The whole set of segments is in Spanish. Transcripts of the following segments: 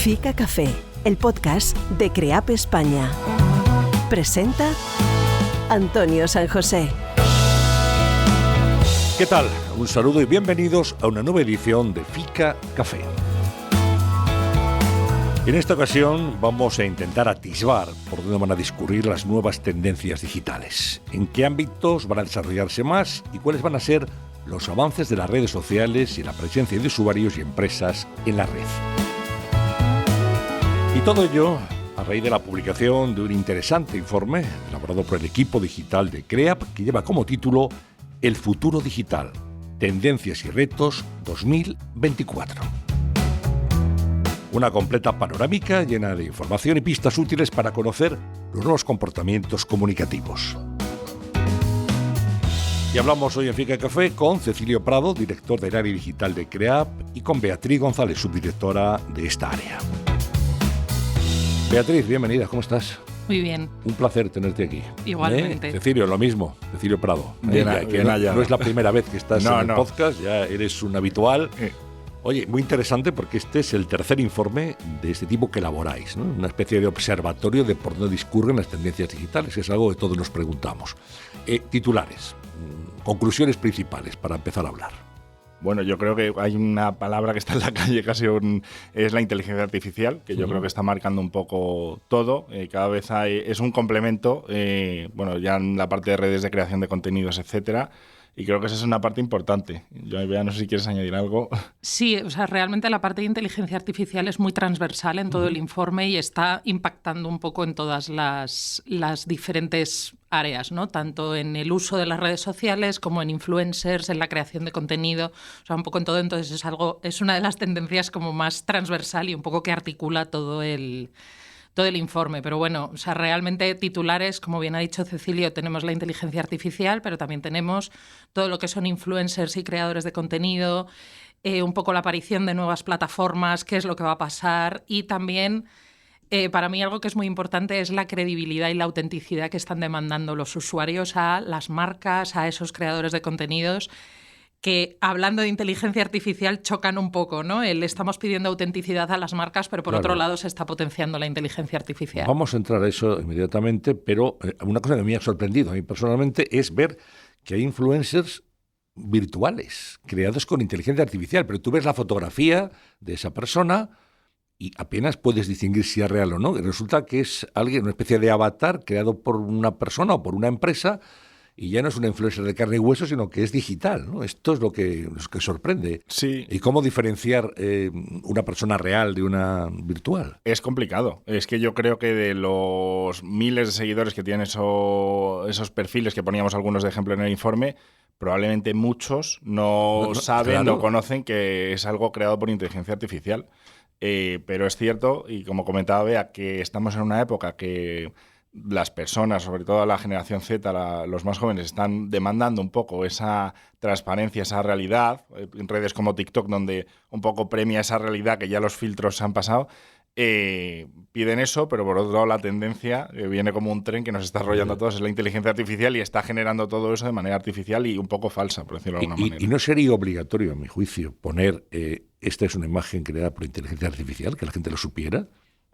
Fica Café, el podcast de CREAP España. Presenta Antonio San José. ¿Qué tal? Un saludo y bienvenidos a una nueva edición de Fica Café. En esta ocasión vamos a intentar atisbar por dónde van a discurrir las nuevas tendencias digitales, en qué ámbitos van a desarrollarse más y cuáles van a ser los avances de las redes sociales y la presencia de usuarios y empresas en la red. Y todo ello a raíz de la publicación de un interesante informe elaborado por el equipo digital de CREAP que lleva como título El futuro digital, tendencias y retos 2024. Una completa panorámica llena de información y pistas útiles para conocer los nuevos comportamientos comunicativos. Y hablamos hoy en Fica Café con Cecilio Prado, director del área digital de CREAP, y con Beatriz González, subdirectora de esta área. Beatriz, bienvenida, ¿cómo estás? Muy bien. Un placer tenerte aquí. Igualmente. Cecilio, lo mismo. Cecilio Prado. No es la primera vez que estás en el podcast, ya eres un habitual. Oye, muy interesante porque este es el tercer informe de este tipo que elaboráis, ¿no? Una especie de observatorio de por dónde discurren las tendencias digitales, que es algo que todos nos preguntamos. Titulares, conclusiones principales para empezar a hablar. Bueno, yo creo que hay una palabra que está en la calle es la inteligencia artificial, que yo creo que está marcando un poco todo. Cada vez es un complemento, ya en la parte de redes de creación de contenidos, etcétera. Y creo que esa es una parte importante. Yo, Bea, no sé si quieres añadir algo. Sí, o sea, realmente la parte de inteligencia artificial es muy transversal en todo el informe y está impactando un poco en todas las diferentes áreas, ¿no? Tanto en el uso de las redes sociales como en influencers, en la creación de contenido, o sea, un poco en todo. Entonces es una de las tendencias como más transversal y un poco que articula todo el informe. Pero bueno, o sea, realmente titulares, como bien ha dicho Cecilio, tenemos la inteligencia artificial, pero también tenemos todo lo que son influencers y creadores de contenido, un poco la aparición de nuevas plataformas, qué es lo que va a pasar y también, para mí algo que es muy importante es la credibilidad y la autenticidad que están demandando los usuarios a las marcas, a esos creadores de contenidos, que hablando de inteligencia artificial chocan un poco, ¿no? Estamos pidiendo autenticidad a las marcas, pero por otro lado se está potenciando la inteligencia artificial. Vamos a entrar a eso inmediatamente, pero una cosa que me ha sorprendido a mí personalmente es ver que hay influencers virtuales creados con inteligencia artificial, pero tú ves la fotografía de esa persona y apenas puedes distinguir si es real o no. Y resulta que es alguien, una especie de avatar creado por una persona o por una empresa. Y ya no es una influencer de carne y hueso, sino que es digital, ¿no? Esto es lo que sorprende. Sí. ¿Y cómo diferenciar una persona real de una virtual? Es complicado. Es que yo creo que de los miles de seguidores que tienen esos perfiles que poníamos algunos de ejemplo en el informe, probablemente muchos no saben o conocen que es algo creado por inteligencia artificial. Pero es cierto, y como comentaba Bea, que estamos en una época que las personas, sobre todo la generación Z, los más jóvenes, están demandando un poco esa transparencia, esa realidad, en redes como TikTok, donde un poco premia esa realidad que ya los filtros se han pasado, piden eso, pero por otro lado la tendencia viene como un tren que nos está arrollando a todos, es la inteligencia artificial y está generando todo eso de manera artificial y un poco falsa, por decirlo de alguna manera. ¿Y no sería obligatorio, a mi juicio, poner esta es una imagen creada por inteligencia artificial, que la gente lo supiera?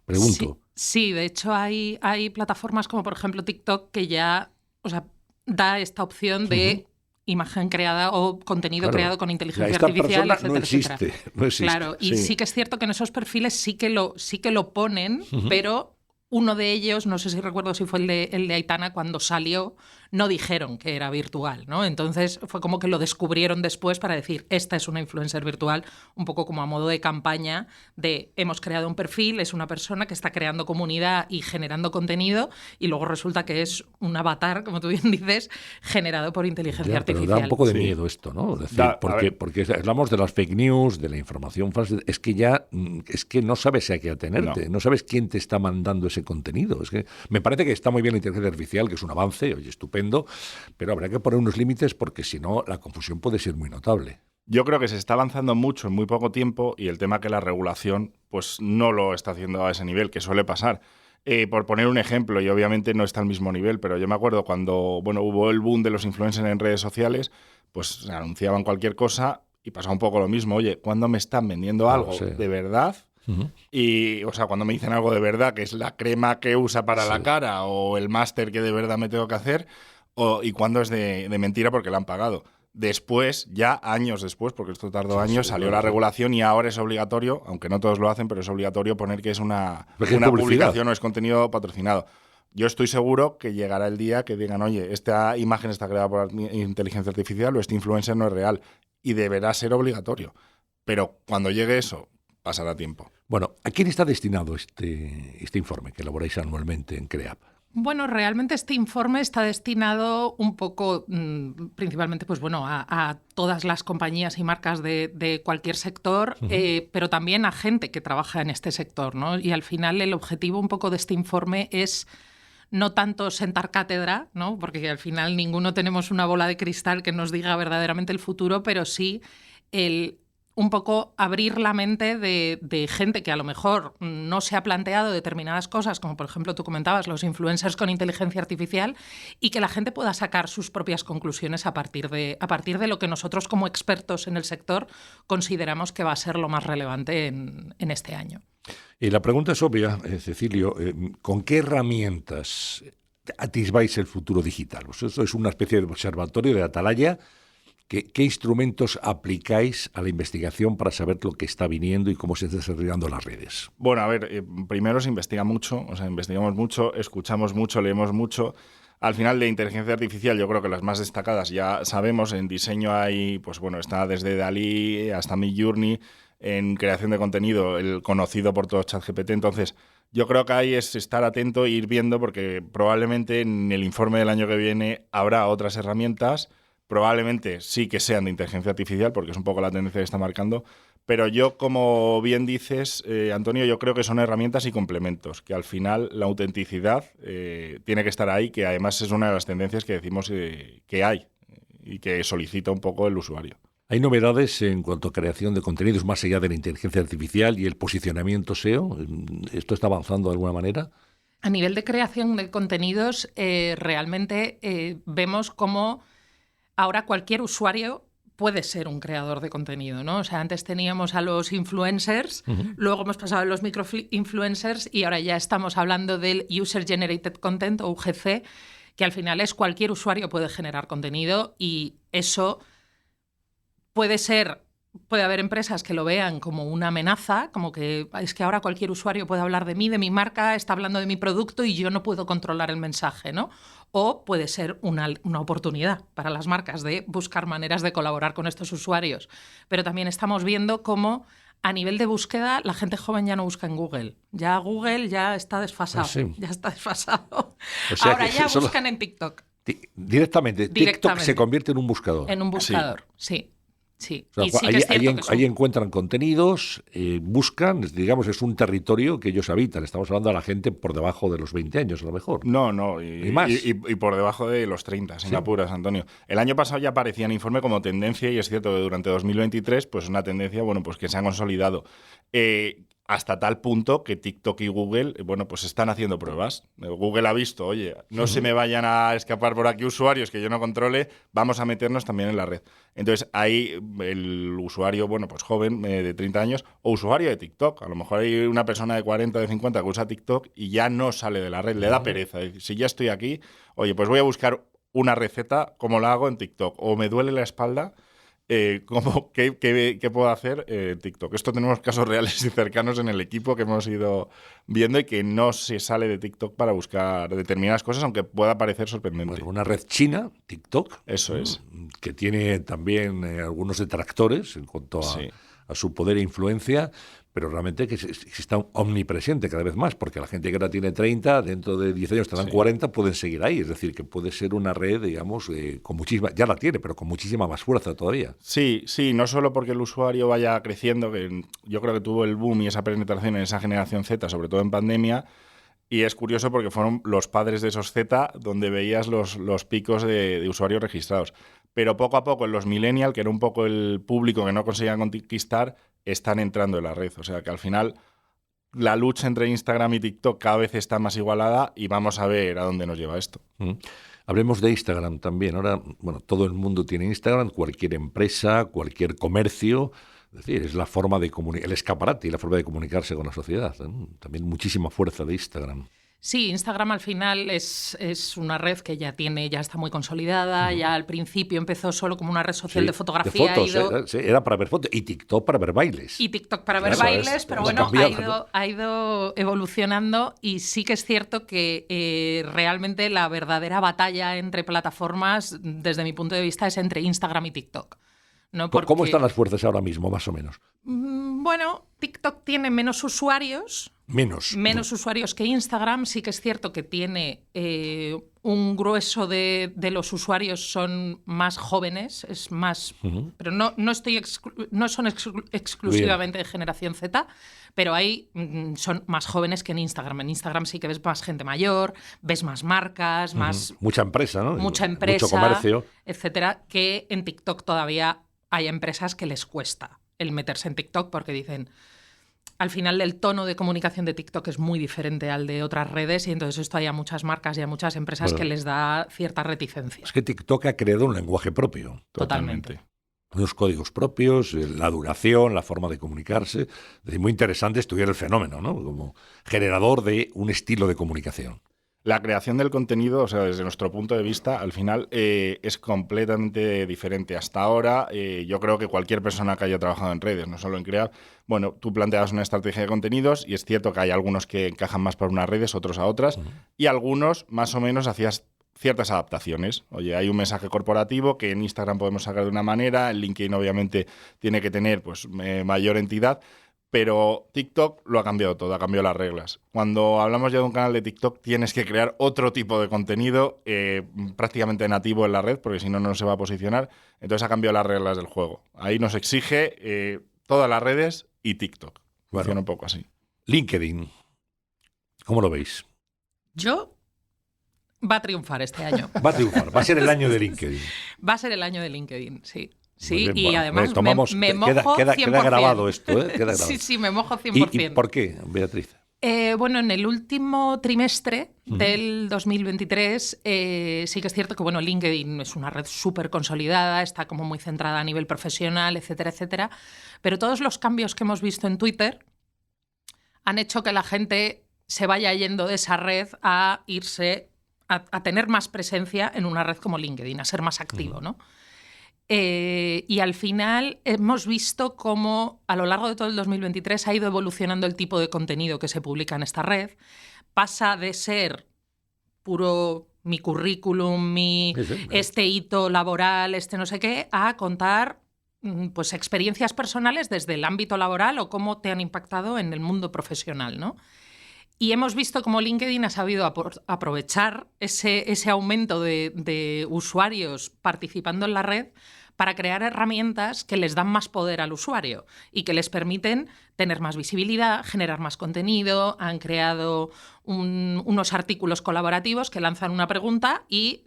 Pregunto. Sí, de hecho hay plataformas como por ejemplo TikTok que ya, o sea, da esta opción de imagen creada o contenido creado con inteligencia artificial, etcétera, no existe. Claro, y sí que es cierto que en esos perfiles sí que lo ponen, pero uno de ellos, no sé si recuerdo si fue el de Aitana, cuando salió no dijeron que era virtual, ¿no? Entonces fue como que lo descubrieron después para decir, esta es una influencer virtual, un poco como a modo de campaña de hemos creado un perfil, es una persona que está creando comunidad y generando contenido y luego resulta que es un avatar, como tú bien dices, generado por inteligencia artificial. Pero da un poco de miedo esto, ¿no? Es decir, porque hablamos de las fake news, de la información falsa, es que no sabes a qué atenerte, no sabes quién te está mandando ese contenido. Es que me parece que está muy bien la inteligencia artificial, que es un avance, oye, estupendo, pero habrá que poner unos límites porque si no la confusión puede ser muy notable. Yo creo que se está avanzando mucho en muy poco tiempo y el tema que la regulación pues no lo está haciendo a ese nivel, que suele pasar. Por poner un ejemplo, y obviamente no está al mismo nivel, pero yo me acuerdo cuando hubo el boom de los influencers en redes sociales, pues se anunciaban cualquier cosa y pasaba un poco lo mismo. Oye, ¿cuándo me están vendiendo algo de verdad? Y, o sea, cuando me dicen algo de verdad, que es la crema que usa para la cara o el máster que de verdad me tengo que hacer, y cuando es de mentira porque la han pagado. Después, ya años después, porque esto tardó años, salió la regulación y ahora es obligatorio, aunque no todos lo hacen, pero es obligatorio poner que es una publicación o es contenido patrocinado. Yo estoy seguro que llegará el día que digan, oye, esta imagen está creada por inteligencia artificial o este influencer no es real, y deberá ser obligatorio. Pero cuando llegue eso, pasará tiempo. Bueno, ¿a quién está destinado este informe que elaboráis anualmente en CREAP? Bueno, realmente este informe está destinado un poco, principalmente, pues bueno, a todas las compañías y marcas de cualquier sector, pero también a gente que trabaja en este sector, ¿no? Y al final el objetivo un poco de este informe es no tanto sentar cátedra, ¿no? Porque al final ninguno tenemos una bola de cristal que nos diga verdaderamente el futuro, pero sí un poco abrir la mente de gente que a lo mejor no se ha planteado determinadas cosas, como por ejemplo tú comentabas, los influencers con inteligencia artificial, y que la gente pueda sacar sus propias conclusiones a partir de lo que nosotros como expertos en el sector consideramos que va a ser lo más relevante en este año. Y la pregunta es obvia, Cecilio, ¿con qué herramientas atisbáis el futuro digital? Pues esto es una especie de observatorio de atalaya. ¿Qué instrumentos aplicáis a la investigación para saber lo que está viniendo y cómo se están desarrollando las redes? Bueno, a ver, primero se investiga mucho, o sea, investigamos mucho, escuchamos mucho, leemos mucho. Al final de inteligencia artificial yo creo que las más destacadas ya sabemos, en diseño hay, pues bueno, está desde DALL-E hasta Midjourney, en creación de contenido, el conocido por todos ChatGPT. Entonces, yo creo que ahí es estar atento e ir viendo, porque probablemente en el informe del año que viene habrá otras herramientas. Probablemente sí que sean de inteligencia artificial, porque es un poco la tendencia que está marcando, pero yo, como bien dices, Antonio, yo creo que son herramientas y complementos, que al final la autenticidad tiene que estar ahí, que además es una de las tendencias que decimos que hay y que solicita un poco el usuario. ¿Hay novedades en cuanto a creación de contenidos más allá de la inteligencia artificial y el posicionamiento SEO? ¿Esto está avanzando de alguna manera? A nivel de creación de contenidos, realmente vemos cómo ahora cualquier usuario puede ser un creador de contenido, ¿no? O sea, antes teníamos a los influencers, luego hemos pasado a los micro-influencers y ahora ya estamos hablando del User Generated Content, o UGC, que al final es cualquier usuario puede generar contenido, y eso puede haber empresas que lo vean como una amenaza, como que es que ahora cualquier usuario puede hablar de mí, de mi marca, está hablando de mi producto y yo no puedo controlar el mensaje, ¿no? O puede ser una oportunidad para las marcas de buscar maneras de colaborar con estos usuarios. Pero también estamos viendo cómo a nivel de búsqueda la gente joven ya no busca en Google. Ya Google ya está desfasado. Sí. Ya está desfasado. O sea, ahora ya buscan en TikTok. Directamente. TikTok se convierte en un buscador. En un buscador, sí. Sí, o sea, y sí que es cierto que ahí encuentran contenidos, buscan, digamos, es un territorio que ellos habitan. Estamos hablando de la gente por debajo de los 20 años, a lo mejor. No, y más. Y por debajo de los 30, sin apuras, Antonio. El año pasado ya aparecía en informe como tendencia, y es cierto que durante 2023, pues una tendencia, bueno, pues que se ha consolidado. Hasta tal punto que TikTok y Google, bueno, pues están haciendo pruebas. Google ha visto, oye, no se me vayan a escapar por aquí usuarios que yo no controle, vamos a meternos también en la red. Entonces, ahí el usuario, bueno, pues joven, de 30 años, o usuario de TikTok. A lo mejor hay una persona de 40, de 50 que usa TikTok y ya no sale de la red, le da pereza. Si ya estoy aquí, oye, pues voy a buscar una receta, como la hago en TikTok, o me duele la espalda, ¿qué puedo hacer en TikTok? Esto tenemos casos reales y cercanos en el equipo que hemos ido viendo, y que no se sale de TikTok para buscar determinadas cosas, aunque pueda parecer sorprendente. Bueno, una red china, TikTok. Eso es. Que tiene también algunos detractores en cuanto a su poder e influencia, pero realmente que está omnipresente cada vez más, porque la gente que ahora tiene 30, dentro de 10 años tendrán 40, pueden seguir ahí. Es decir, que puede ser una red, digamos, con muchísima, ya la tiene, pero con muchísima más fuerza todavía. Sí, no solo porque el usuario vaya creciendo, que yo creo que tuvo el boom y esa penetración en esa generación Z, sobre todo en pandemia, y es curioso porque fueron los padres de esos Z donde veías los picos de usuarios registrados. Pero poco a poco en los millennials, que era un poco el público que no conseguían conquistar, están entrando en la red. O sea que al final la lucha entre Instagram y TikTok cada vez está más igualada, y vamos a ver a dónde nos lleva esto. Hablemos de Instagram también. Ahora, bueno, todo el mundo tiene Instagram, cualquier empresa, cualquier comercio Es decir, es la forma de el escaparate y la forma de comunicarse con la sociedad, ¿no? También muchísima fuerza de Instagram. Sí, Instagram al final es una red que ya está muy consolidada. Ya al principio empezó solo como una red social de fotografía. De fotos, era para ver fotos. Y TikTok para ver bailes. Y TikTok para ver bailes, pero bueno, ha ido evolucionando, y sí que es cierto que realmente la verdadera batalla entre plataformas, desde mi punto de vista, es entre Instagram y TikTok, ¿no? Porque, ¿cómo están las fuerzas ahora mismo, más o menos? Bueno, TikTok tiene menos usuarios. Menos usuarios que Instagram. Sí que es cierto que tiene un grueso de los usuarios son más jóvenes, es más, pero no son exclusivamente de generación Z, pero ahí son más jóvenes que en Instagram. En Instagram sí que ves más gente mayor, ves más marcas, más mucha empresa, ¿no? Mucha empresa, mucho comercio, etcétera, que en TikTok todavía hay empresas que les cuesta el meterse en TikTok porque dicen, al final el tono de comunicación de TikTok es muy diferente al de otras redes, y entonces esto hay a muchas marcas y a muchas empresas que les da cierta reticencia. Es que TikTok ha creado un lenguaje propio. Totalmente. Unos códigos propios, la duración, la forma de comunicarse. Es decir, muy interesante estudiar el fenómeno, ¿no? Como generador de un estilo de comunicación. La creación del contenido, o sea, desde nuestro punto de vista, al final es completamente diferente. Hasta ahora, yo creo que cualquier persona que haya trabajado en redes, no solo en crear, bueno, tú planteabas una estrategia de contenidos y es cierto que hay algunos que encajan más para unas redes, otros a otras, y algunos más o menos hacías ciertas adaptaciones. Oye, hay un mensaje corporativo que en Instagram podemos sacar de una manera, en LinkedIn obviamente tiene que tener pues mayor entidad. Pero TikTok lo ha cambiado todo, ha cambiado las reglas. Cuando hablamos ya de un canal de TikTok, tienes que crear otro tipo de contenido prácticamente nativo en la red, porque si no, no se va a posicionar. Entonces ha cambiado las reglas del juego. Ahí nos exige todas las redes y TikTok. Funciona un poco así. LinkedIn, ¿cómo lo veis? Va a triunfar este año. Va a triunfar, va a ser el año de LinkedIn. Va a ser el año de LinkedIn, sí. Sí, y además me mojo queda 100%. Grabado esto, ¿eh? Queda grabado. Sí, me mojo 100%. ¿Y por qué, Beatriz? Bueno, en el último trimestre del 2023 sí que es cierto que bueno, LinkedIn es una red súper consolidada, está como muy centrada a nivel profesional, etcétera, etcétera, pero todos los cambios que hemos visto en Twitter han hecho que la gente se vaya yendo de esa red a irse a tener más presencia en una red como LinkedIn, a ser más activo, ¿no? Y al final hemos visto cómo a lo largo de todo el 2023 ha ido evolucionando el tipo de contenido que se publica en esta red. Pasa de ser puro mi currículum, este hito laboral, este no sé qué, a contar pues experiencias personales desde el ámbito laboral o cómo te han impactado en el mundo profesional, ¿no? Y hemos visto cómo LinkedIn ha sabido aprovechar ese aumento de usuarios participando en la red para crear herramientas que les dan más poder al usuario y que les permiten tener más visibilidad, generar más contenido. Han creado unos artículos colaborativos que lanzan una pregunta y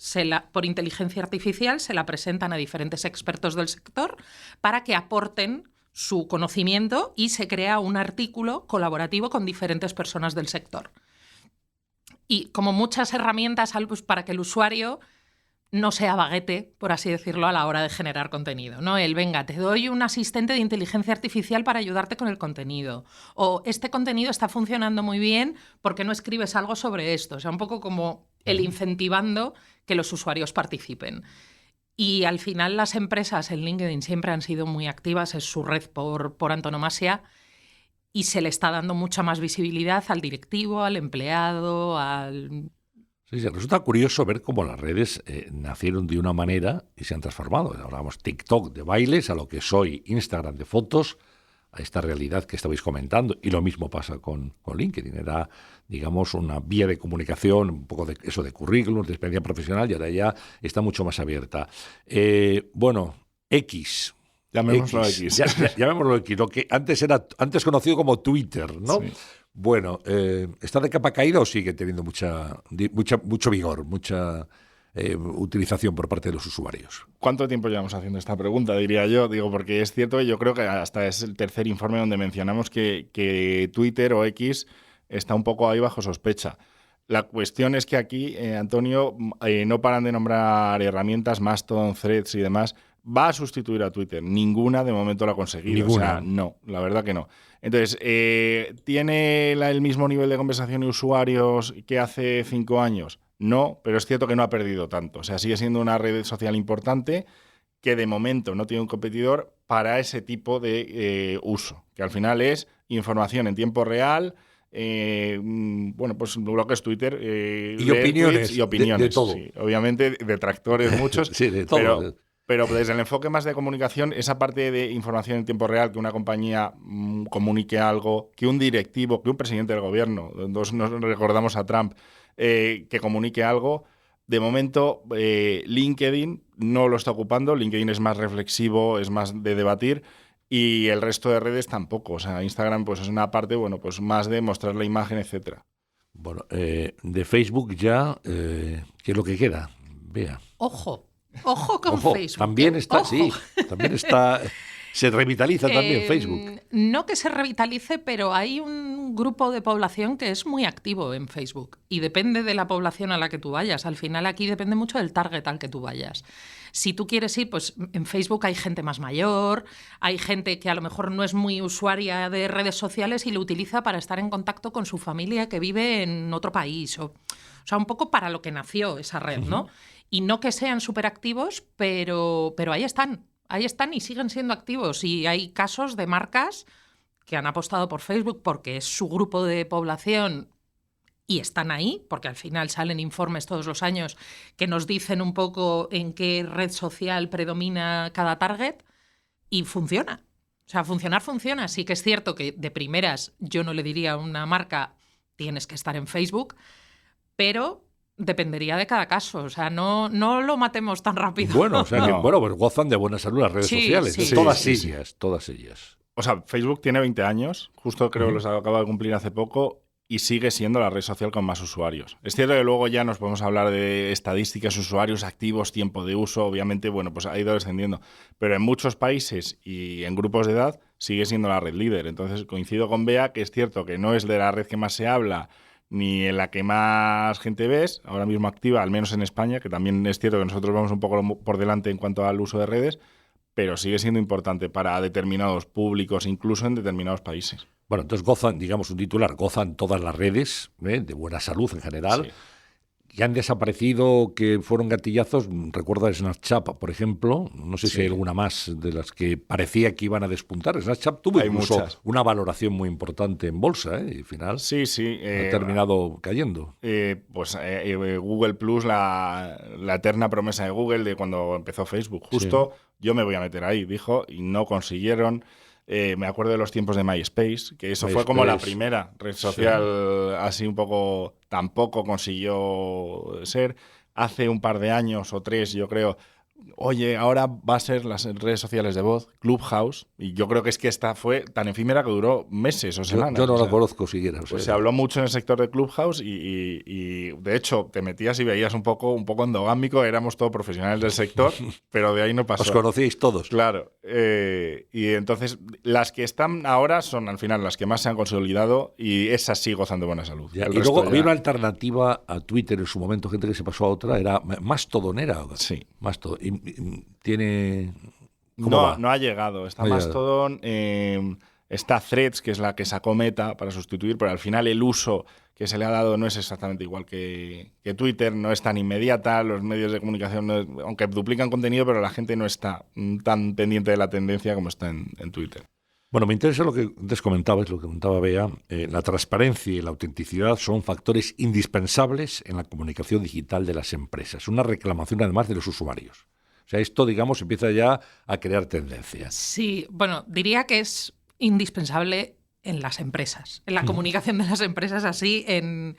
por inteligencia artificial se la presentan a diferentes expertos del sector para que aporten su conocimiento y se crea un artículo colaborativo con diferentes personas del sector. Y como muchas herramientas pues, para que el usuario no sea baguete, por así decirlo, a la hora de generar contenido, ¿no? Venga, te doy un asistente de inteligencia artificial para ayudarte con el contenido. O este contenido está funcionando muy bien, ¿por qué no escribes algo sobre esto? O sea, un poco como el incentivando que los usuarios participen. Y al final las empresas en LinkedIn siempre han sido muy activas, es su red por antonomasia, y se le está dando mucha más visibilidad al directivo, al empleado, al... Sí, resulta curioso ver cómo las redes nacieron de una manera y se han transformado. Hablábamos TikTok de bailes, a lo que soy Instagram de fotos, a esta realidad que estabais comentando. Y lo mismo pasa con LinkedIn. Era, digamos, una vía de comunicación, un poco de eso de currículum, de experiencia profesional, y ahora ya está mucho más abierta. Bueno, X. Llamémoslo X. Llamémoslo X, lo que antes conocido como Twitter, ¿no? Sí. Bueno, ¿está de capa caída o sigue teniendo mucho vigor, mucha utilización por parte de los usuarios? ¿Cuánto tiempo llevamos haciendo esta pregunta, diría yo? Digo, porque es cierto que yo creo que hasta es el tercer informe donde mencionamos que Twitter o X está un poco ahí bajo sospecha. La cuestión es que aquí, Antonio, no paran de nombrar herramientas, Mastodon, Threads y demás, ¿Va a sustituir a Twitter? Ninguna de momento lo ha conseguido. Ninguna. O sea, no, la verdad que no. Entonces, ¿tiene el mismo nivel de conversación y usuarios que hace 5 años? No, pero es cierto que no ha perdido tanto. O sea, sigue siendo una red social importante que de momento no tiene un competidor para ese tipo de uso, que al final es información en tiempo real. Bueno, pues lo que es Twitter y opiniones, y opiniones de todo. Sí, obviamente detractores muchos, sí, de todo. Pero desde el enfoque más de comunicación, esa parte de información en tiempo real, que una compañía comunique algo, que un directivo, que un presidente del gobierno, nos recordamos a Trump, que comunique algo. De momento, LinkedIn no lo está ocupando. LinkedIn es más reflexivo, es más de debatir. Y el resto de redes tampoco. O sea, Instagram pues es una parte, bueno, pues más de mostrar la imagen, etcétera. Bueno, de Facebook ya, ¿qué es lo que queda? Vea. Ojo con Facebook. También está, Ojo. sí, también está... Se revitaliza también Facebook. No que se revitalice, pero hay un grupo de población que es muy activo en Facebook y depende de la población a la que tú vayas. Al final aquí depende mucho del target al que tú vayas. Si tú quieres ir, pues en Facebook hay gente más mayor, hay gente que a lo mejor no es muy usuaria de redes sociales y lo utiliza para estar en contacto con su familia que vive en otro país. O sea, un poco para lo que nació esa red, ¿no? Y no que sean súper activos, pero ahí están. Ahí están y siguen siendo activos. Y hay casos de marcas que han apostado por Facebook porque es su grupo de población y están ahí, porque al final salen informes todos los años que nos dicen un poco en qué red social predomina cada target y funciona. O sea, funcionar funciona. Sí que es cierto que de primeras yo no le diría a una marca tienes que estar en Facebook, pero... dependería de cada caso, o sea, no lo matemos tan rápido. Bueno, o sea que pues gozan de buena salud las redes sociales, sí. todas ellas. O sea, Facebook tiene 20 años, justo creo que los acaba de cumplir hace poco, y sigue siendo la red social con más usuarios. Es cierto que luego ya nos podemos hablar de estadísticas, usuarios activos, tiempo de uso, obviamente, bueno, pues ha ido descendiendo, pero en muchos países y en grupos de edad sigue siendo la red líder. Entonces coincido con Bea que es cierto que no es de la red que más se habla, ni en la que más gente ves, ahora mismo activa, al menos en España, que también es cierto que nosotros vamos un poco por delante en cuanto al uso de redes, pero sigue siendo importante para determinados públicos, incluso en determinados países. Bueno, entonces gozan, digamos un titular, gozan todas las redes de buena salud en general. Sí. Y han desaparecido, que fueron gatillazos, recuerdo Snapchat, por ejemplo, no sé si hay alguna más de las que parecía que iban a despuntar. Snapchat tuvo incluso una valoración muy importante en bolsa, y al final ha terminado cayendo. Google Plus, la eterna promesa de Google de cuando empezó Facebook, justo yo me voy a meter ahí, dijo, y no consiguieron. Me acuerdo de los tiempos de MySpace, que eso fue como la primera red social así un poco, tampoco consiguió ser. Hace un par de años o 3, yo creo, oye, ahora va a ser las redes sociales de voz, Clubhouse, y yo creo que es que esta fue tan efímera que duró meses o semanas. Yo no la conozco siquiera. Pues se habló mucho en el sector de Clubhouse y de hecho te metías y veías un poco endogámico, éramos todos profesionales del sector, pero de ahí no pasó. Os conocíais todos. Claro. Y entonces las que están ahora son al final las que más se han consolidado y esas sí gozan de buena salud. Y luego había una alternativa a Twitter en su momento, gente que se pasó a otra, era Mastodon, era. Sí. Mastodon. Tiene... No ha llegado. Está Mastodon, está Threads, que es la que sacó Meta para sustituir, pero al final el uso que se le ha dado no es exactamente igual que Twitter, no es tan inmediata, los medios de comunicación, aunque duplican contenido, pero la gente no está tan pendiente de la tendencia como está en Twitter. Bueno, me interesa lo que antes comentabas, lo que comentaba Bea. La transparencia y la autenticidad son factores indispensables en la comunicación digital de las empresas. Una reclamación además de los usuarios. O sea, esto, digamos, empieza ya a crear tendencias. Sí, bueno, diría que es indispensable en las empresas, en la comunicación de las empresas así en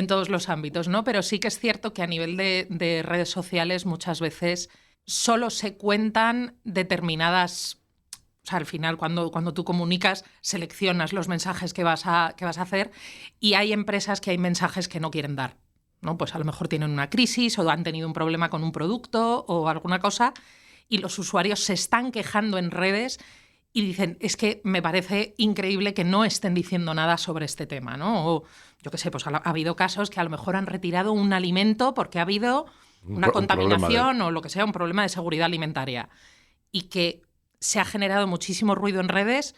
todos los ámbitos, ¿no? Pero sí que es cierto que a nivel de redes sociales muchas veces solo se cuentan determinadas... O sea, al final, cuando tú comunicas, seleccionas los mensajes que vas a hacer y hay empresas que hay mensajes que no quieren dar, ¿no? Pues a lo mejor tienen una crisis o han tenido un problema con un producto o alguna cosa y los usuarios se están quejando en redes y dicen, es que me parece increíble que no estén diciendo nada sobre este tema, ¿no? O yo qué sé, pues ha habido casos que a lo mejor han retirado un alimento porque ha habido una contaminación o lo que sea, un problema de seguridad alimentaria. y que se ha generado muchísimo ruido en redes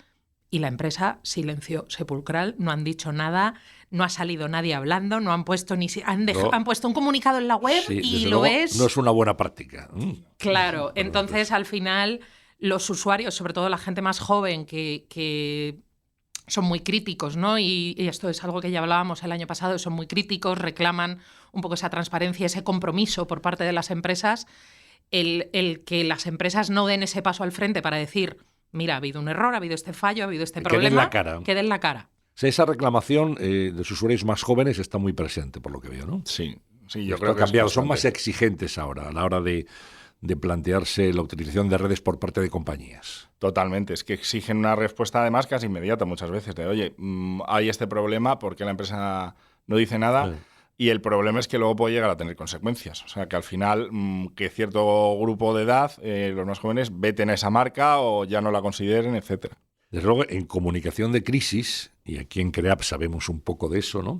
y la empresa silencio sepulcral, no han dicho nada, no ha salido nadie hablando, no han puesto han puesto un comunicado en la web Sí, y luego, es... no es una buena práctica. Claro, entonces al final los usuarios, sobre todo la gente más joven que son muy críticos, ¿no? Y esto es algo que ya hablábamos el año pasado, son muy críticos, reclaman un poco esa transparencia, ese compromiso por parte de las empresas, el que las empresas no den ese paso al frente para decir, mira, ha habido un error, ha habido este fallo, ha habido este problema, que den la cara. O sea, esa reclamación de los usuarios más jóvenes está muy presente, por lo que veo, ¿no? Sí, yo Esto creo ha que cambiado, son más exigentes ahora a la hora de plantearse la utilización de redes por parte de compañías. Totalmente, es que exigen una respuesta además casi inmediata muchas veces, de oye, hay este problema, ¿por qué la empresa no dice nada? Sí. Y el problema es que luego puede llegar a tener consecuencias. O sea, que al final, que cierto grupo de edad, los más jóvenes, veten a esa marca o ya no la consideren, etcétera. Desde luego, en comunicación de crisis, y aquí en CREAP sabemos un poco de eso, ¿no?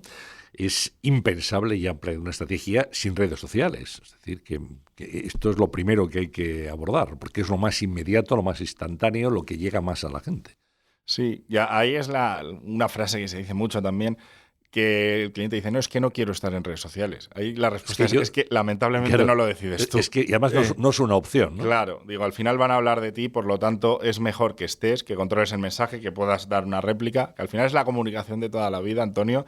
Es impensable ya emplear una estrategia sin redes sociales. Es decir, que esto es lo primero que hay que abordar, porque es lo más inmediato, lo más instantáneo, lo que llega más a la gente. Sí, ya ahí es una frase que se dice mucho también, que el cliente dice, no, es que no quiero estar en redes sociales. Ahí la respuesta es que lamentablemente no lo decides tú. Es que y además no es una opción, ¿no? Claro, digo, al final van a hablar de ti, por lo tanto es mejor que estés, que controles el mensaje, que puedas dar una réplica, que al final es la comunicación de toda la vida, Antonio,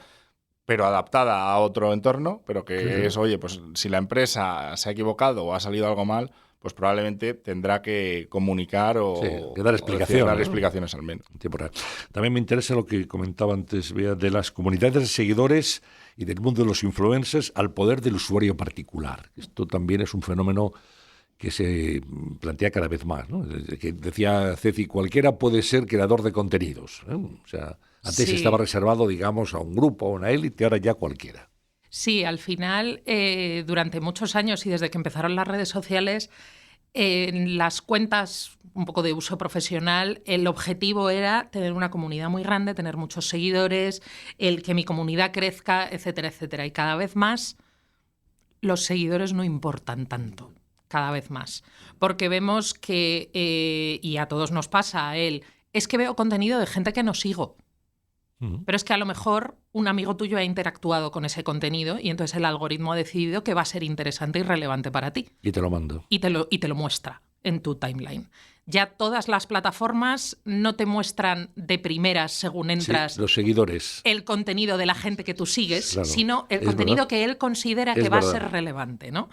pero adaptada a otro entorno, pero que es, oye, pues si la empresa se ha equivocado o ha salido algo mal, pues probablemente tendrá que comunicar o dar explicaciones, dar explicaciones al menos. También me interesa lo que comentaba antes, Bea, de las comunidades de seguidores y del mundo de los influencers al poder del usuario particular. Esto también es un fenómeno que se plantea cada vez más, ¿no? Que decía Ceci, cualquiera puede ser creador de contenidos, ¿eh? O sea, antes estaba reservado, digamos, a un grupo, a una élite, ahora ya cualquiera. Sí, al final, durante muchos años y desde que empezaron las redes sociales, en las cuentas un poco de uso profesional, el objetivo era tener una comunidad muy grande, tener muchos seguidores, el que mi comunidad crezca, etcétera, etcétera. Y cada vez más los seguidores no importan tanto, cada vez más. Porque vemos que, y a todos nos pasa, es que veo contenido de gente que no sigo. Pero es que a lo mejor un amigo tuyo ha interactuado con ese contenido y entonces el algoritmo ha decidido que va a ser interesante y relevante para ti. Y te lo mando. Y te lo muestra en tu timeline. Ya todas las plataformas no te muestran de primeras, según entras, los seguidores, el contenido de la gente que tú sigues, sino el contenido que él considera que va a ser relevante, ¿no?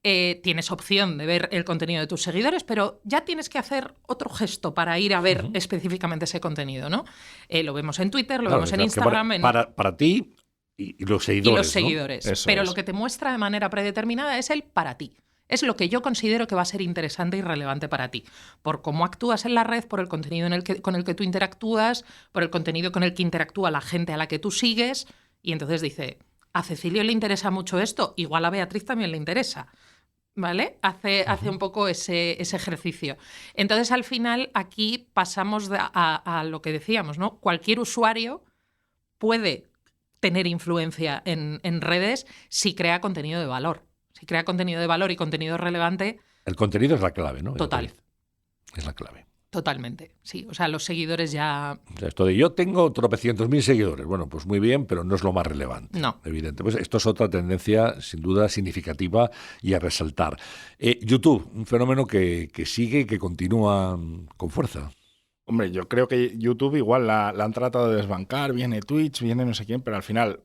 Tienes opción de ver el contenido de tus seguidores, pero ya tienes que hacer otro gesto para ir a ver específicamente ese contenido, ¿no? Lo vemos en Twitter, lo vemos en Instagram. Para ti y los seguidores. Y los seguidores. ¿No? Pero lo que te muestra de manera predeterminada es el para ti. Es lo que yo considero que va a ser interesante y relevante para ti. Por cómo actúas en la red, por el contenido con el que tú interactúas, por el contenido con el que interactúa la gente a la que tú sigues. Y entonces dice, a Cecilio le interesa mucho esto, igual a Beatriz también le interesa. ¿Vale? Hace un poco ese ejercicio. Entonces, al final, aquí pasamos a lo que decíamos, ¿no? Cualquier usuario puede tener influencia en redes si crea contenido de valor. Si crea contenido de valor y contenido relevante... El contenido es la clave, ¿no? Total. Es la clave. Totalmente, sí. O sea, los seguidores ya... O sea, esto de yo tengo tropecientos mil seguidores. Bueno, pues muy bien, pero no es lo más relevante. No. Evidente. Pues esto es otra tendencia, sin duda, significativa y a resaltar. YouTube, un fenómeno que sigue y que continúa con fuerza. Hombre, yo creo que YouTube igual la han tratado de desbancar, viene Twitch, viene no sé quién, pero al final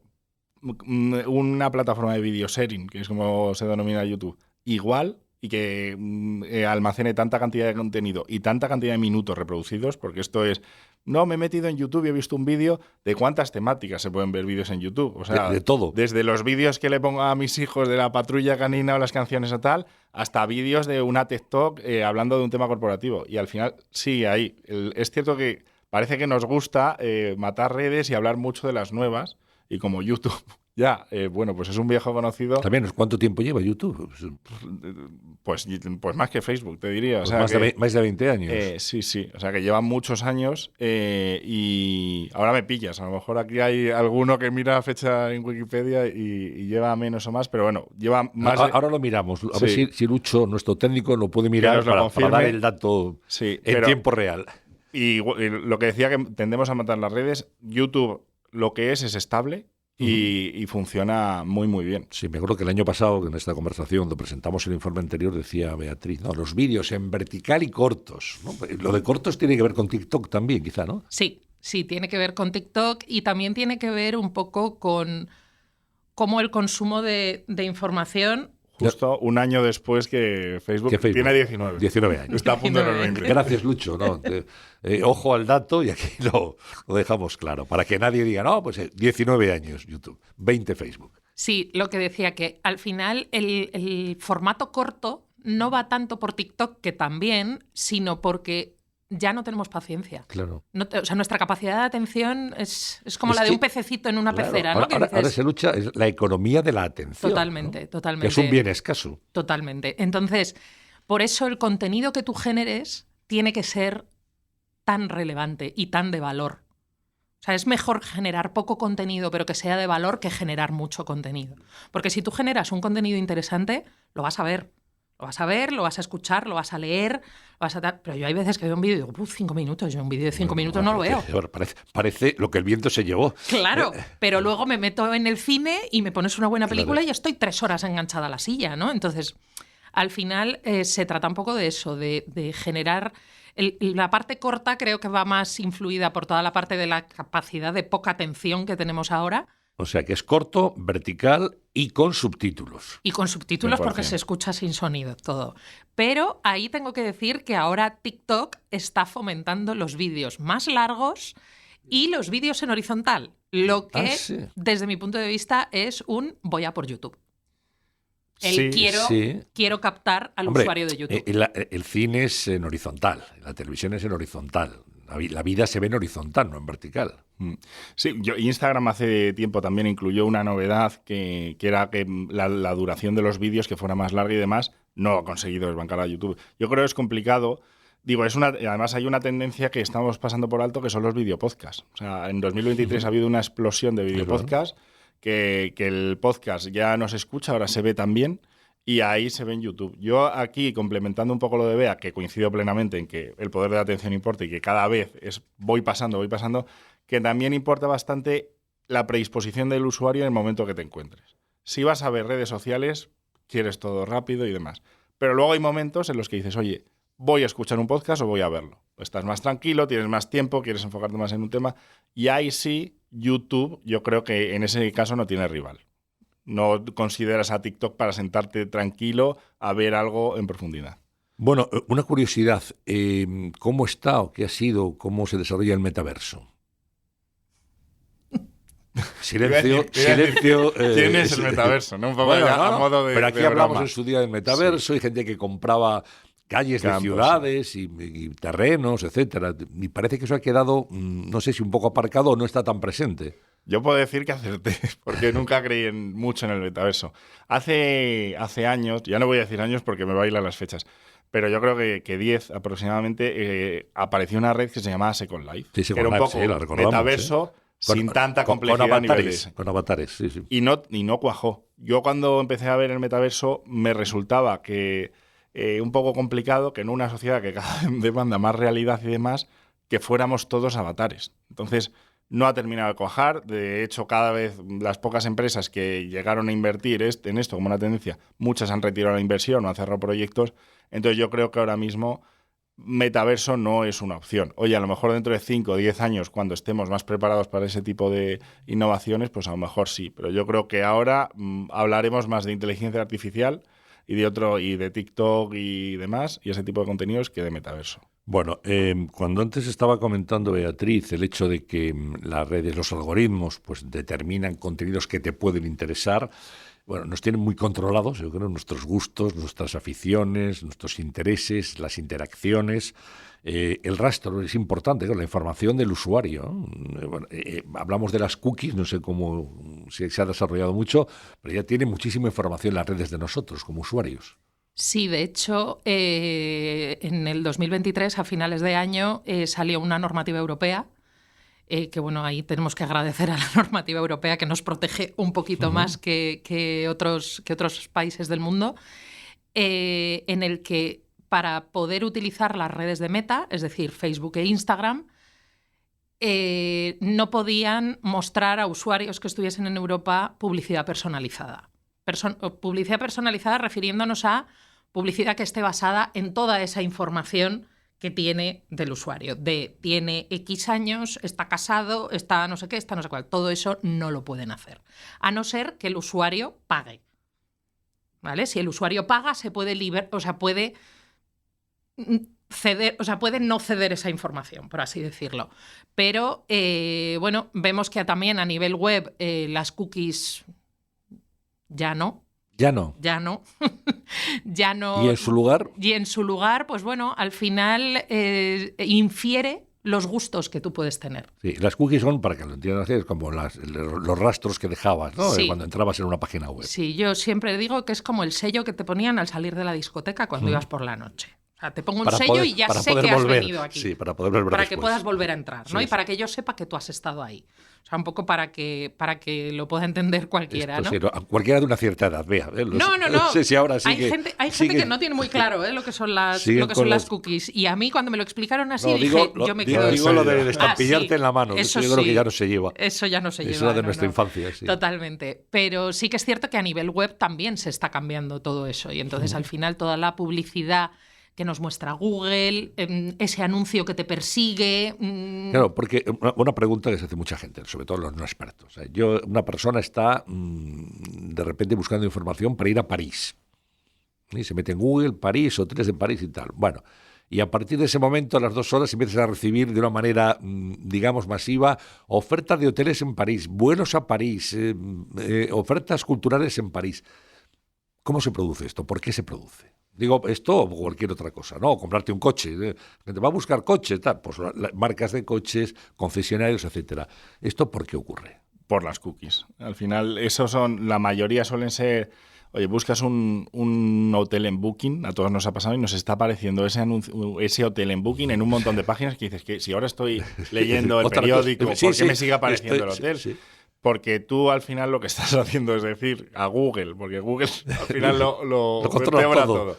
una plataforma de video sharing, que es como se denomina YouTube, igual... y que almacene tanta cantidad de contenido y tanta cantidad de minutos reproducidos, porque esto es, no, me he metido en YouTube y he visto un vídeo de cuántas temáticas se pueden ver vídeos en YouTube. O sea, de todo. Desde los vídeos que le pongo a mis hijos de la patrulla canina o las canciones o tal, hasta vídeos de una TikTok hablando de un tema corporativo. Y al final, sí, ahí. Es cierto que parece que nos gusta matar redes y hablar mucho de las nuevas, y como YouTube Ya, bueno, pues es un viejo conocido. También, ¿cuánto tiempo lleva YouTube? Pues más que Facebook, te diría. Pues o sea, más de 20 años. Sí. O sea, que lleva muchos años y ahora me pillas. A lo mejor aquí hay alguno que mira fecha en Wikipedia y lleva menos o más, pero bueno, lleva más... Ahora lo miramos. A ver si Lucho, nuestro técnico, lo puede mirar para dar el dato en tiempo real. Y lo que decía, que tendemos a matar las redes, YouTube lo que es estable. Y funciona muy, muy bien. Sí, me acuerdo que el año pasado, en esta conversación, donde presentamos el informe anterior, decía Beatriz, no, los vídeos en vertical y cortos, ¿no? Lo de cortos tiene que ver con TikTok también, quizá, ¿no? Sí, tiene que ver con TikTok y también tiene que ver un poco con cómo el consumo de información... Justo un año después que Facebook tiene 19 años. Está a punto de los 20. Gracias, Lucho. ¿No? Ojo al dato y aquí lo dejamos claro. Para que nadie diga, no, pues 19 años YouTube, 20 Facebook. Sí, lo que decía, que al final el formato corto no va tanto por TikTok, que también, sino porque ya no tenemos paciencia. Claro. O sea, nuestra capacidad de atención es como la de un pececito en una pecera, ¿no? Ahora se lucha, es la economía de la atención. Totalmente, ¿no? Totalmente. Que es un bien escaso. Totalmente. Entonces, por eso el contenido que tú generes tiene que ser tan relevante y tan de valor. O sea, es mejor generar poco contenido, pero que sea de valor, que generar mucho contenido. Porque si tú generas un contenido interesante, lo vas a ver. Lo vas a ver, lo vas a escuchar, lo vas a leer, pero yo hay veces que veo un vídeo y digo, 5 minutos, yo un vídeo de 5 minutos no lo veo. Parece lo que el viento se llevó. Claro, pero luego me meto en el cine y me pones una buena película y estoy 3 horas enganchada a la silla, ¿no? Entonces, al final se trata un poco de eso, de generar... La parte corta creo que va más influida por toda la parte de la capacidad de poca atención que tenemos ahora. O sea, que es corto, vertical y con subtítulos. Y con subtítulos porque se escucha sin sonido todo. Pero ahí tengo que decir que ahora TikTok está fomentando los vídeos más largos y los vídeos en horizontal. Lo que, desde mi punto de vista, es un voy a por YouTube. Quiero captar al usuario de YouTube. El cine es en horizontal, la televisión es en horizontal. La vida se ve en horizontal, no en vertical. Sí, Instagram hace tiempo también incluyó una novedad que era que la duración de los vídeos que fuera más larga y demás. No ha conseguido desbancar a YouTube. Yo creo que es complicado. Digo, además hay una tendencia que estamos pasando por alto, que son los videopodcasts. O sea, en 2023 ha habido una explosión de videopodcasts, que el podcast ya no se escucha, ahora se ve también. Y ahí se ve en YouTube. Yo aquí, complementando un poco lo de Bea, que coincido plenamente en que el poder de la atención importa y que cada vez voy pasando, que también importa bastante la predisposición del usuario en el momento que te encuentres. Si vas a ver redes sociales, quieres todo rápido y demás. Pero luego hay momentos en los que dices, oye, voy a escuchar un podcast o voy a verlo. Estás más tranquilo, tienes más tiempo, quieres enfocarte más en un tema. Y ahí sí, YouTube, yo creo que en ese caso no tiene rival. No consideras a TikTok para sentarte tranquilo a ver algo en profundidad. Bueno, una curiosidad. ¿Cómo está o qué ha sido, cómo se desarrolla el metaverso? Silencio. ¿Quién es el metaverso? ¿No? Un poco a modo de, pero aquí de hablamos broma. en su día del metaverso y gente que compraba calles de ciudades y terrenos, etcétera. Y parece que eso ha quedado, no sé si un poco aparcado o no está tan presente. Yo puedo decir que acerté, porque nunca creí mucho en el metaverso. Hace años, ya no voy a decir años porque me bailan las fechas, pero yo creo que 10 aproximadamente, apareció una red que se llamaba Second Life. Sí, que era un poco metaverso sin tanta complejidad a niveles. Con avatares, sí. Y no cuajó. Yo cuando empecé a ver el metaverso me resultaba que un poco complicado que en una sociedad que cada vez demanda más realidad y demás, que fuéramos todos avatares. Entonces, no ha terminado de cuajar. De hecho, cada vez las pocas empresas que llegaron a invertir en esto como una tendencia, muchas han retirado la inversión o han cerrado proyectos. Entonces, yo creo que ahora mismo metaverso no es una opción. Oye, a lo mejor dentro de 5 o 10 años, cuando estemos más preparados para ese tipo de innovaciones, pues a lo mejor sí. Pero yo creo que ahora hablaremos más de inteligencia artificial y de TikTok y demás, y ese tipo de contenidos, que de metaverso. Bueno, cuando antes estaba comentando Beatriz el hecho de que las redes, los algoritmos, pues determinan contenidos que te pueden interesar, bueno, nos tienen muy controlados, yo creo, nuestros gustos, nuestras aficiones, nuestros intereses, las interacciones. El rastro es importante, la información del usuario. Bueno, hablamos de las cookies, no sé cómo sí se ha desarrollado mucho, pero ya tiene muchísima información en las redes de nosotros como usuarios. Sí, de hecho, en el 2023, a finales de año, salió una normativa europea, que bueno, ahí tenemos que agradecer a la normativa europea que nos protege un poquito más que otros países del mundo, en el que para poder utilizar las redes de Meta, es decir, Facebook e Instagram, no podían mostrar a usuarios que estuviesen en Europa publicidad personalizada. Publicidad personalizada refiriéndonos a publicidad que esté basada en toda esa información que tiene del usuario. Tiene X años, está casado, está no sé qué, está no sé cuál. Todo eso no lo pueden hacer. A no ser que el usuario pague. ¿Vale? Si el usuario paga, se puede puede ceder, puede no ceder esa información, por así decirlo. Pero, bueno, vemos que también a nivel web las cookies ya no. Ya no. Ya no. Ya no. ¿Y en su lugar? Y en su lugar, pues bueno, al final infiere los gustos que tú puedes tener. Sí, las cookies son, para que lo entiendan así, es como los rastros que dejabas, ¿no? Sí. Cuando entrabas en una página web. Sí, yo siempre digo que es como el sello que te ponían al salir de la discoteca cuando ibas por la noche. O sea, te pongo un sello y ya sé que has venido aquí. Sí, para poder volver para después. Que puedas volver a entrar, ¿no? Sí, y para que yo sepa que tú has estado ahí. O sea, un poco para que lo pueda entender cualquiera, Esto, ¿no? Sí, cualquiera de una cierta edad, vea. No. No sé si ahora sigue, hay gente que no tiene muy claro lo que son las cookies. Y a mí cuando me lo explicaron así dije, yo me quedo... Digo lo de estampillarte sí, en la mano. Eso yo creo que ya no se lleva. Eso ya no se lleva. Eso era de nuestra infancia, sí. Totalmente. Pero sí que es cierto que a nivel web también se está cambiando todo eso. Y entonces al final toda la publicidad que nos muestra Google, ese anuncio que te persigue... Claro, porque una pregunta que se hace mucha gente, sobre todo los no expertos. Una persona está de repente buscando información para ir a París. Y se mete en Google, París, hoteles de París y tal. Bueno, y a partir de ese momento, a las 2 horas, empiezas a recibir de una manera, digamos, masiva, ofertas de hoteles en París, vuelos a París, ofertas culturales en París. ¿Cómo se produce esto? ¿Por qué se produce? Digo, esto o cualquier otra cosa, ¿no? O comprarte un coche, te va a buscar coches, tal, pues marcas de coches, concesionarios, etcétera. ¿Esto por qué ocurre? Por las cookies. Al final, la mayoría suelen ser, oye, buscas un hotel en Booking, a todos nos ha pasado y nos está apareciendo ese hotel en Booking en un montón de páginas que dices que si ahora estoy leyendo el periódico, ¿por qué me sigue apareciendo el hotel? Sí. Porque tú al final lo que estás haciendo es decir a Google, porque Google al final lo controla todo.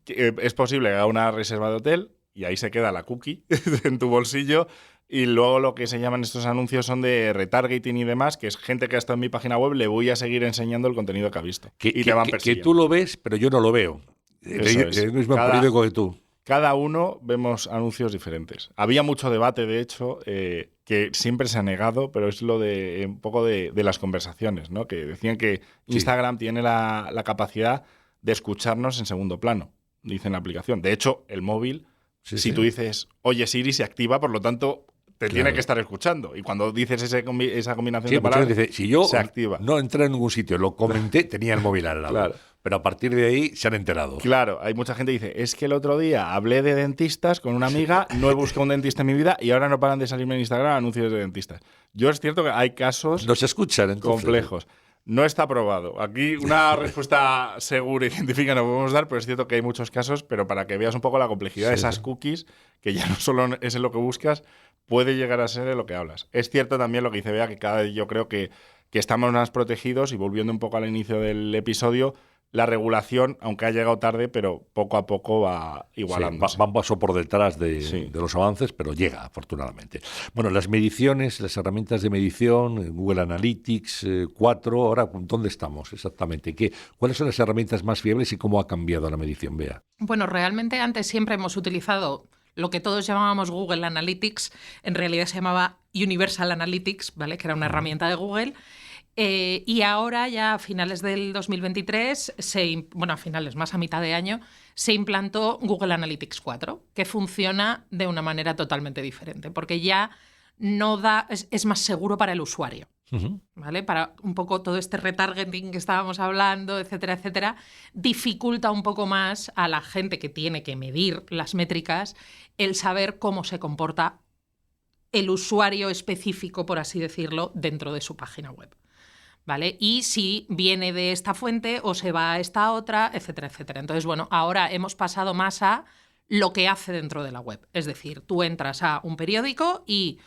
Es posible que haga una reserva de hotel y ahí se queda la cookie en tu bolsillo y luego lo que se llaman estos anuncios son de retargeting y demás, que es gente que ha estado en mi página web, le voy a seguir enseñando el contenido que ha visto. Y te van persiguiendo. Que tú lo ves, pero yo no lo veo. Es el mismo periódico que tú. Cada uno vemos anuncios diferentes. Había mucho debate, de hecho, que siempre se ha negado, pero es lo de un poco de las conversaciones, ¿no? Que decían que Instagram tiene la capacidad de escucharnos en segundo plano, dice en la aplicación. De hecho, el móvil, si tú dices, oye Siri, se activa, por lo tanto, te tiene que estar escuchando. Y cuando dices esa combinación de palabras, dice, si yo se activa. No entré en ningún sitio, lo comenté, tenía el móvil al lado. Claro. Pero a partir de ahí se han enterado. Claro, hay mucha gente que dice, es que el otro día hablé de dentistas con una amiga, no he buscado un dentista en mi vida y ahora no paran de salirme en Instagram anuncios de dentistas. Yo es cierto que hay casos Nos escuchan, entonces, complejos. No está probado. Aquí una respuesta segura y científica no podemos dar, pero es cierto que hay muchos casos, pero para que veas un poco la complejidad de esas cookies, que ya no solo es en lo que buscas, puede llegar a ser de lo que hablas. Es cierto también lo que dice Bea, que cada vez yo creo que estamos más protegidos y volviendo un poco al inicio del episodio, la regulación, aunque ha llegado tarde, pero poco a poco va igualándose. Va un paso por detrás de los avances, pero llega, afortunadamente. Bueno, las mediciones, las herramientas de medición, Google Analytics 4, ahora, ¿dónde estamos exactamente? ¿Cuáles son las herramientas más fiables y cómo ha cambiado la medición, Bea? Bueno, realmente antes siempre hemos utilizado lo que todos llamábamos Google Analytics, en realidad se llamaba Universal Analytics, ¿vale? Que era una herramienta de Google. Y ahora ya a finales del 2023, a finales, más a mitad de año, se implantó Google Analytics 4, que funciona de una manera totalmente diferente, porque ya es más seguro para el usuario. ¿Vale? Para un poco todo este retargeting que estábamos hablando, etcétera, etcétera, dificulta un poco más a la gente que tiene que medir las métricas el saber cómo se comporta el usuario específico, por así decirlo, dentro de su página web. ¿Vale? Y si viene de esta fuente o se va a esta otra, etcétera, etcétera. Entonces, bueno, ahora hemos pasado más a lo que hace dentro de la web. Es decir, tú entras a un periódico y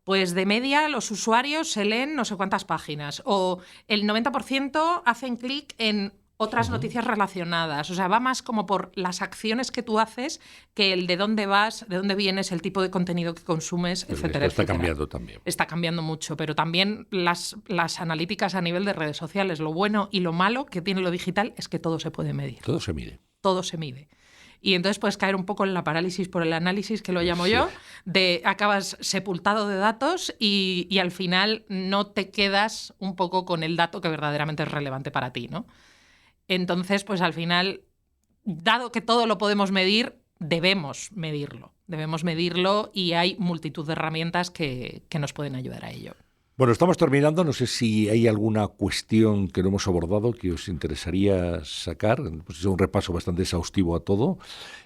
pues de media los usuarios se leen no sé cuántas páginas o el 90% hacen clic en otras noticias relacionadas. O sea, va más como por las acciones que tú haces que el de dónde vas, de dónde vienes, el tipo de contenido que consumes, etcétera, Está etcétera. cambiando también. Está cambiando mucho, pero también las analíticas a nivel de redes sociales. Lo bueno y lo malo que tiene lo digital es que todo se puede medir. Todo se mide. Todo se mide. Y entonces puedes caer un poco en la parálisis por el análisis, que lo llamo yo, de acabas sepultado de datos y al final no te quedas un poco con el dato que verdaderamente es relevante para ti, ¿no? Entonces, pues al final, dado que todo lo podemos medir, debemos medirlo y hay multitud de herramientas que nos pueden ayudar a ello. Bueno, estamos terminando. No sé si hay alguna cuestión que no hemos abordado que os interesaría sacar. Pues es un repaso bastante exhaustivo a todo.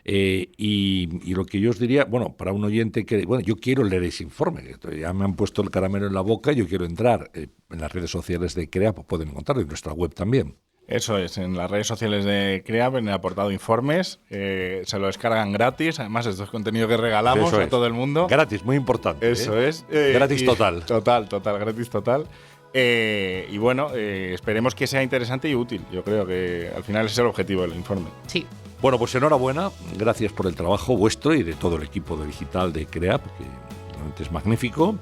Y lo que yo os diría, bueno, para un oyente que, bueno, yo quiero leer ese informe. Ya me han puesto el caramelo en la boca, yo quiero entrar. En las redes sociales de CREAP pueden encontrarlo, en nuestra web también. Eso es, en las redes sociales de CREAP, en el apartado informes, se lo descargan gratis. Además, esto es contenido que regalamos a todo el mundo. Gratis, muy importante. Eso es. Gratis total. Total, gratis total. Y bueno, esperemos que sea interesante y útil. Yo creo que al final ese es el objetivo del informe. Sí. Bueno, pues enhorabuena. Gracias por el trabajo vuestro y de todo el equipo de digital de CREAP, que realmente es magnífico.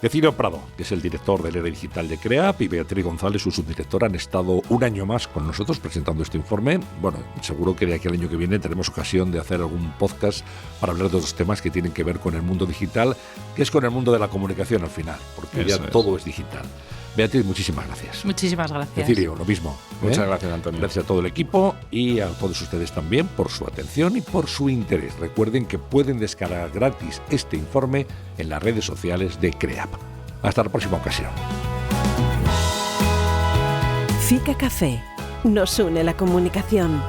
Cecilio Prado, que es el director del área digital de CREAP, y Beatriz González, su subdirectora, han estado un año más con nosotros presentando este informe. Bueno, seguro que de aquí al año que viene tenemos ocasión de hacer algún podcast para hablar de otros temas que tienen que ver con el mundo digital, que es con el mundo de la comunicación al final, porque ya todo es digital. Beatriz, muchísimas gracias. Muchísimas gracias. Cecilio, lo mismo. Muchas gracias, Antonio. Gracias a todo el equipo y a todos ustedes también por su atención y por su interés. Recuerden que pueden descargar gratis este informe en las redes sociales de CREAP. Hasta la próxima ocasión. FICA Café. Nos une la comunicación.